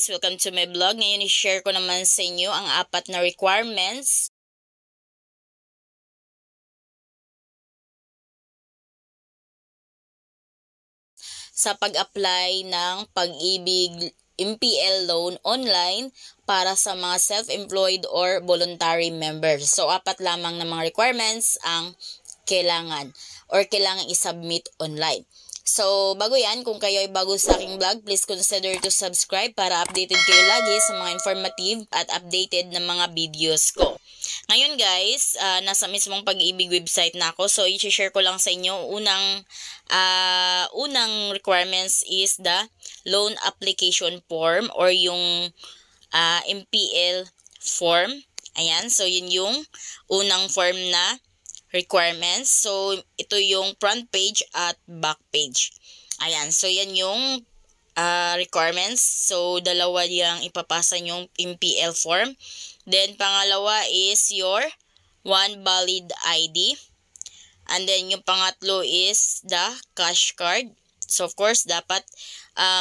guys! Welcome to my vlog. Ngayon i-share ko naman sa inyo ang 4 na requirements sa pag-apply ng Pag-ibig MPL loan online para sa mga self-employed or voluntary members. So 4 lamang na mga requirements ang kailangan i-submit online. So, bago yan, kung kayo ay bago sa aking vlog, please consider to subscribe para updated kayo lagi sa mga informative at updated na mga videos ko. Ngayon guys, nasa mismong Pag-ibig website na ako. So, i-share ko lang sa inyo. Unang requirements is the loan application form or yung MPL form. Ayan, so yun yung unang form na requirements. So, ito yung front page at back page. Ayan. So, yan yung requirements. So, dalawa yung ipapasa yung MPL form. Then, pangalawa is your one valid ID. And then, yung pangatlo is the cash card. So, of course, dapat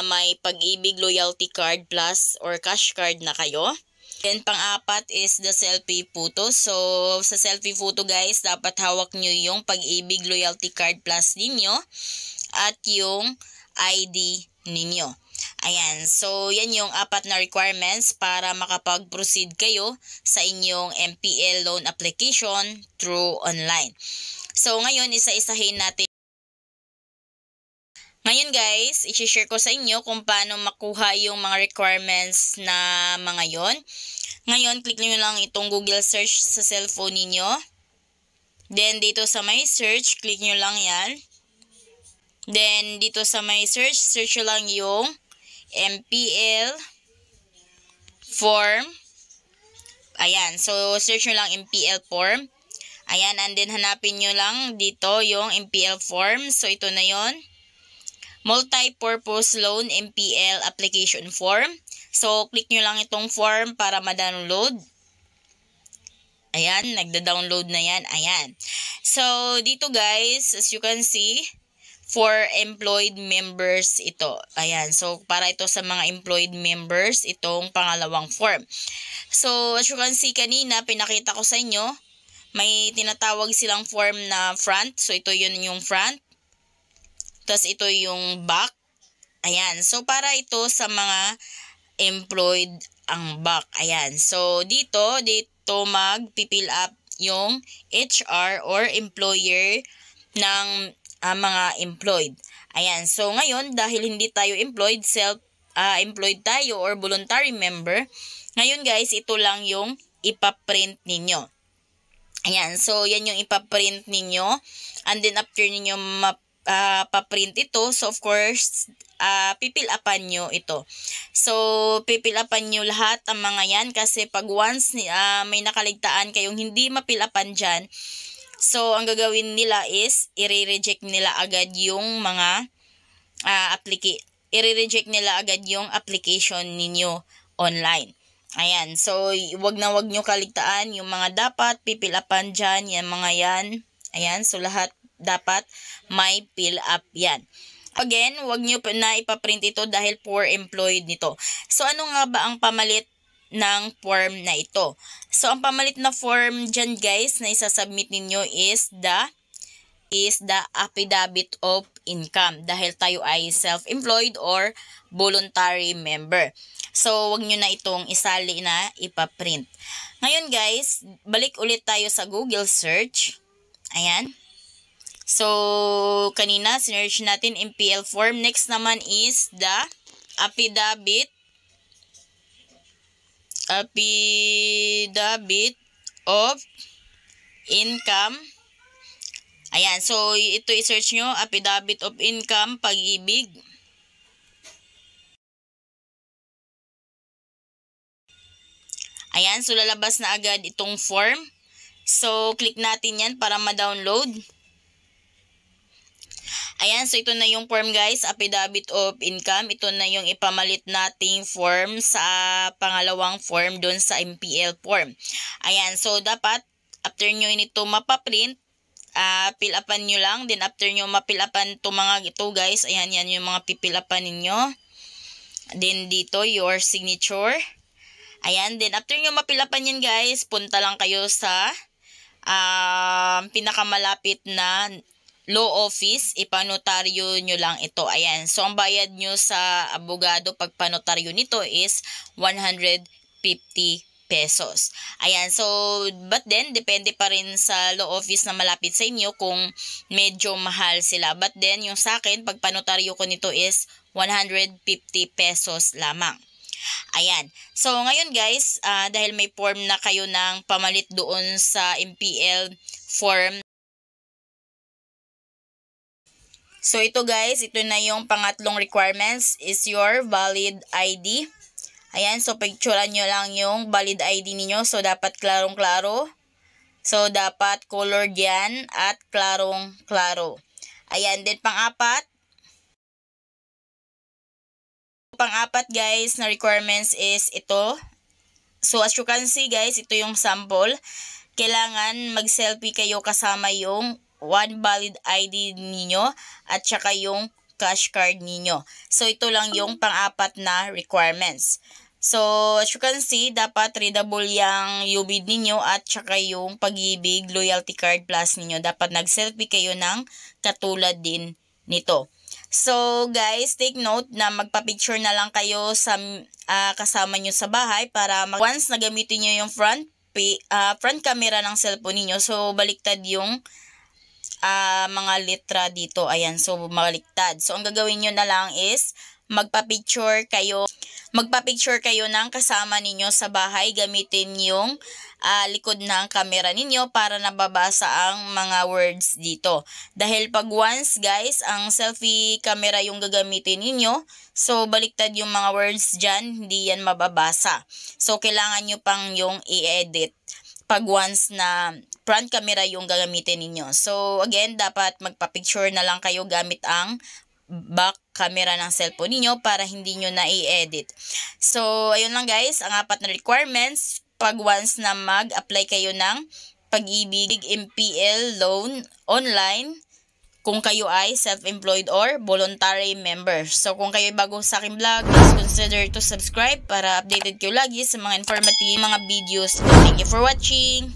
may Pag-ibig loyalty card plus or cash card na kayo. Then, pang-apat is the selfie photo. So, sa selfie photo guys, dapat hawak nyo yung Pag-ibig loyalty card plus ninyo at yung ID ninyo. Ayan. So, yan yung 4 na requirements para makapag-proceed kayo sa inyong MPL loan application through online. So, ngayon, isa-isahin natin. Ngayon guys, i-share ko sa inyo kung paano makuha yung mga requirements na mga yon. Ngayon, click nyo lang itong Google search sa cellphone ninyo. Then, dito sa my search, click nyo lang yan. Then, dito sa my search, search nyo lang yung MPL form. Ayan, so search nyo lang MPL form. Ayan, and then hanapin nyo lang dito yung MPL form. So, ito na yon. Multi-purpose loan MPL application form. So, click nyo lang itong form para ma-download. Ayan, nagda-download na yan. Ayan. So, dito guys, as you can see, for employed members ito. Ayan. So, para ito sa mga employed members, itong pangalawang form. So, as you can see kanina, pinakita ko sa inyo, may tinatawag silang form na front. So, ito yun yung front. Tapos ito yung back. Ayan. So, para ito sa mga employed ang back. Ayan. So, dito mag-fill up yung HR or employer ng mga employed. Ayan. So, ngayon, dahil hindi tayo employed, employed tayo or voluntary member, ngayon guys, ito lang yung ipaprint ninyo. Ayan. So, yan yung ipaprint ninyo. And then, after ninyo paprint ito, so of course, pipil upan nyo ito. So, pipil upan nyo lahat ang mga yan kasi pag once may nakaligtaan kayong hindi mapil upan dyan, so ang gagawin nila is i-reject nila agad yung mga i-reject nila agad yung application ninyo online. Ayan, so wag nyo kaligtaan yung mga dapat pipil upan dyan, yan mga yan. Ayan, so lahat dapat may fill up yan. Again, wag nyo na ipaprint ito dahil poor employed nito. So, ano nga ba ang pamalit ng form na ito? So, ang pamalit na form dyan guys na isasubmit ninyo is the affidavit of income dahil tayo ay self-employed or voluntary member. So, wag nyo na itong isali na ipaprint. Ngayon guys, balik ulit tayo sa Google search. Ayan. So, kanina, sinearch natin MPL form. Next naman is the affidavit of income. Ayan, so ito i-search nyo, affidavit of income, Pag-ibig. Ayan, so lalabas na agad itong form. So, click natin yan para ma-download. Ayan, so ito na yung form guys, affidavit of income. Ito na yung ipamalit nating form sa pangalawang form doon sa MPL form. Ayan, so dapat after nyo nito mapaprint, fill upan nyo lang. Then after nyo ma-fill upan ito mga ito guys, ayan yan yung mga pipill upan ninyo. Then dito, your signature. Ayan, then after nyo mapilapan yan guys, punta lang kayo sa pinakamalapit na law office, ipanotaryo nyo lang ito. Ayan, so ang bayad nyo sa abogado pag panotaryo nito is 150 pesos. Ayan, so but then depende pa rin sa law office na malapit sa inyo kung medyo mahal sila. But then yung sa akin, pag panotaryo ko nito is 150 pesos lamang. Ayan. So, ngayon guys, dahil may form na kayo ng pamalit doon sa MPL form. So, ito guys, ito na yung pangatlong requirements is your valid ID. Ayan, so picturean nyo lang yung valid ID niyo. So, dapat klarong-klaro. So, dapat colored yan at klarong-klaro. Ayan, then pang-apat guys na requirements is ito. So as you can see guys, ito yung sample. Kailangan mag-selfie kayo kasama yung one valid ID ninyo at saka yung cash card ninyo. So ito lang yung pang-apat na requirements. So as you can see, dapat readable yung UBID ninyo at saka yung Pag-ibig Loyalty Card Plus ninyo. Dapat nag-selfie kayo ng katulad din nito. So guys, take note na magpa-picture na lang kayo sa kasama nyo sa bahay para once na gamitin nyo yung front camera ng cellphone niyo, so baliktad yung mga letra dito. Ayan, so baliktad. So ang gagawin nyo na lang is magpa-picture kayo ng kasama ninyo sa bahay, gamitin yung likod ng camera ninyo para nababasa ang mga words dito. Dahil pag once guys, ang selfie camera yung gagamitin ninyo, so baliktad yung mga words dyan, hindi yan mababasa. So kailangan nyo pang yung i-edit pag once na front camera yung gagamitin ninyo. So again, dapat magpa-picture na lang kayo gamit ang back camera ng cellphone niyo para hindi nyo na i-edit. So, ayun lang guys, ang 4 na requirements pag once na mag-apply kayo ng Pag-ibig MPL loan online kung kayo ay self-employed or voluntary member. So, kung kayo ay bago sa aking vlog, please consider to subscribe para updated kayo lagi sa mga informative mga videos. Thank you for watching!